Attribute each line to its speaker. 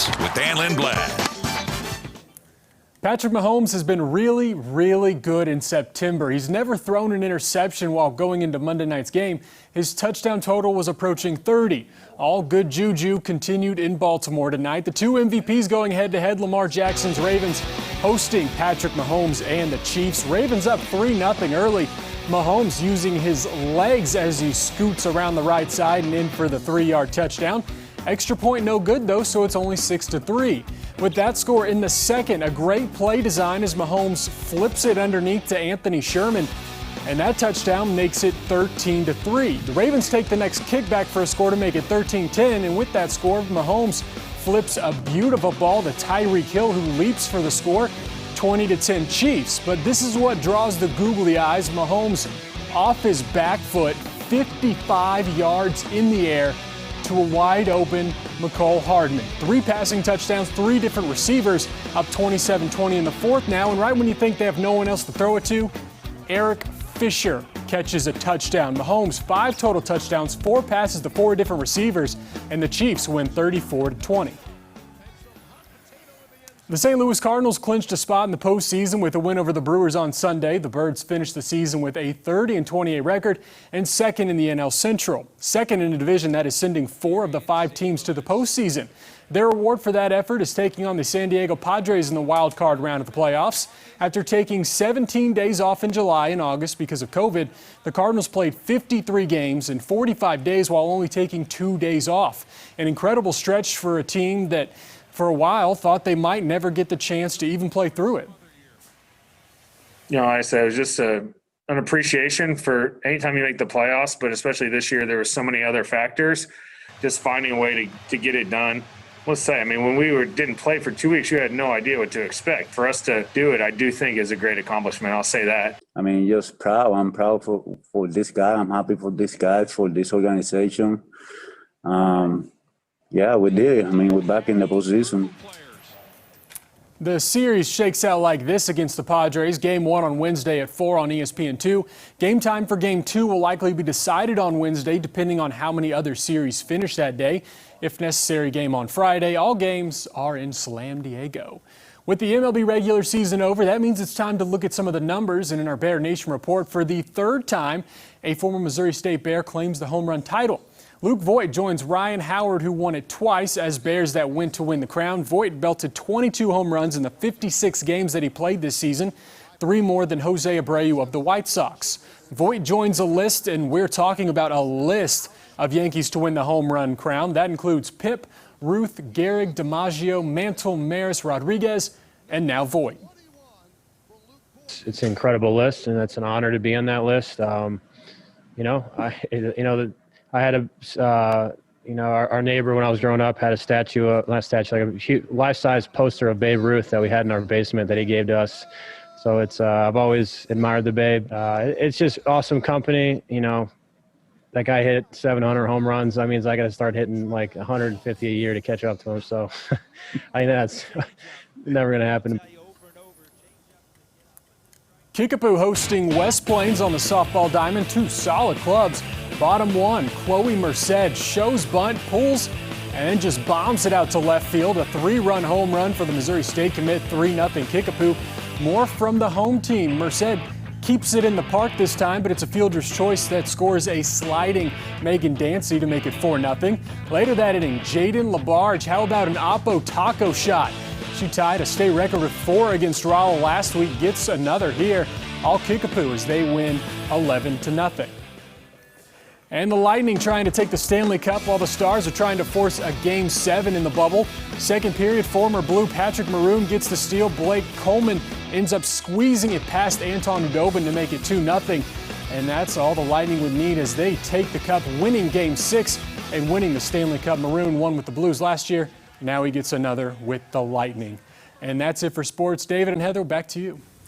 Speaker 1: Sports with Dan Lindblad.
Speaker 2: Patrick Mahomes has been really, really good in September. He's never thrown an interception while going into Monday night's game. His touchdown total was approaching 30. All good juju continued in Baltimore tonight. The two MVPs going head-to-head, Lamar Jackson's Ravens hosting Patrick Mahomes and the Chiefs. Ravens up 3-0 early. Mahomes using his legs as he scoots around the right side and in for the 3-yard touchdown. Extra point no good though, so it's only 6-3. With that score in the second, a great play design as Mahomes flips it underneath to Anthony Sherman, and that touchdown makes it 13-3. The Ravens take the next kickback for a score to make it 13-10, and with that score, Mahomes flips a beautiful ball to Tyreek Hill, who leaps for the score, 20-10 Chiefs. But this is what draws the googly eyes. Mahomes off his back foot, 55 yards in the air to a wide-open Mecole Hardman. 3 passing touchdowns, 3 different receivers, up 27-20 in the fourth now. And right when you think they have no one else to throw it to, Eric Fisher catches a touchdown. Mahomes, 5 total touchdowns, 4 passes to 4 different receivers, and the Chiefs win 34-20. The St. Louis Cardinals clinched a spot in the postseason with a win over the Brewers on Sunday. The Birds finished the season with a 30-28 record and second in the NL Central. Second in a division that is sending 4 of the 5 teams to the postseason. Their reward for that effort is taking on the San Diego Padres in the wild card round of the playoffs. After taking 17 days off in July and August because of COVID, the Cardinals played 53 games in 45 days while only taking 2 days off. An incredible stretch for a team that for a while thought they might never get the chance to even play through it.
Speaker 3: You know, like I said, it was just an appreciation for anytime you make the playoffs, but especially this year, there were so many other factors. Just finding a way to get it done. Let's say, I mean, when we didn't play for 2 weeks, you had no idea what to expect. For us to do it, I do think is a great accomplishment. I'll say that.
Speaker 4: I mean, just proud. I'm proud for this guy. I'm happy for this guy, for this organization. Yeah, we did. I mean, we're back in the postseason.
Speaker 2: The series shakes out like this against the Padres. Game 1 on Wednesday at 4 on ESPN2. Game time for Game 2 will likely be decided on Wednesday, depending on how many other series finish that day. If necessary, game on Friday. All games are in Slam Diego. With the MLB regular season over, that means it's time to look at some of the numbers. And in our Bear Nation report, for the 3rd time, a former Missouri State Bear claims the home run title. Luke Voit joins Ryan Howard, who won it twice as Bears that went to win the crown. Voit belted 22 home runs in the 56 games that he played this season, 3 more than Jose Abreu of the White Sox. Voit joins a list, and we're talking about a list of Yankees to win the home run crown. That includes Pip, Ruth, Gehrig, DiMaggio, Mantle, Maris, Rodriguez, and now Voit.
Speaker 5: It's an incredible list, and it's an honor to be on that list. I had our neighbor when I was growing up had a statue, like a huge life-size poster of Babe Ruth that we had in our basement that he gave to us. So it's, I've always admired the Babe. It's just awesome company. You know, that guy hit 700 home runs. That means I got to start hitting like 150 a year to catch up to him. So I think that's never going to happen.
Speaker 2: Kickapoo hosting West Plains on the softball diamond. 2 solid clubs. Bottom 1, Chloe Merced shows bunt, pulls, and then just bombs it out to left field. A 3-run home run for the Missouri State commit, 3-0 Kickapoo. More from the home team. Merced keeps it in the park this time, but it's a fielder's choice that scores a sliding Megan Dancy to make it 4-0. Later that inning, Jaden LaBarge, how about an Oppo taco shot? She tied a state record with 4 against Rowell last week, gets another here. All Kickapoo as they win 11-0. And the Lightning trying to take the Stanley Cup while the Stars are trying to force a Game 7 in the bubble. Second period, former Blue Patrick Maroon gets the steal. Blake Coleman ends up squeezing it past Anton Udobin to make it 2-0. And that's all the Lightning would need as they take the Cup, winning Game 6 and winning the Stanley Cup. Maroon won with the Blues last year. Now he gets another with the Lightning. And that's it for sports. David and Heather, back to you.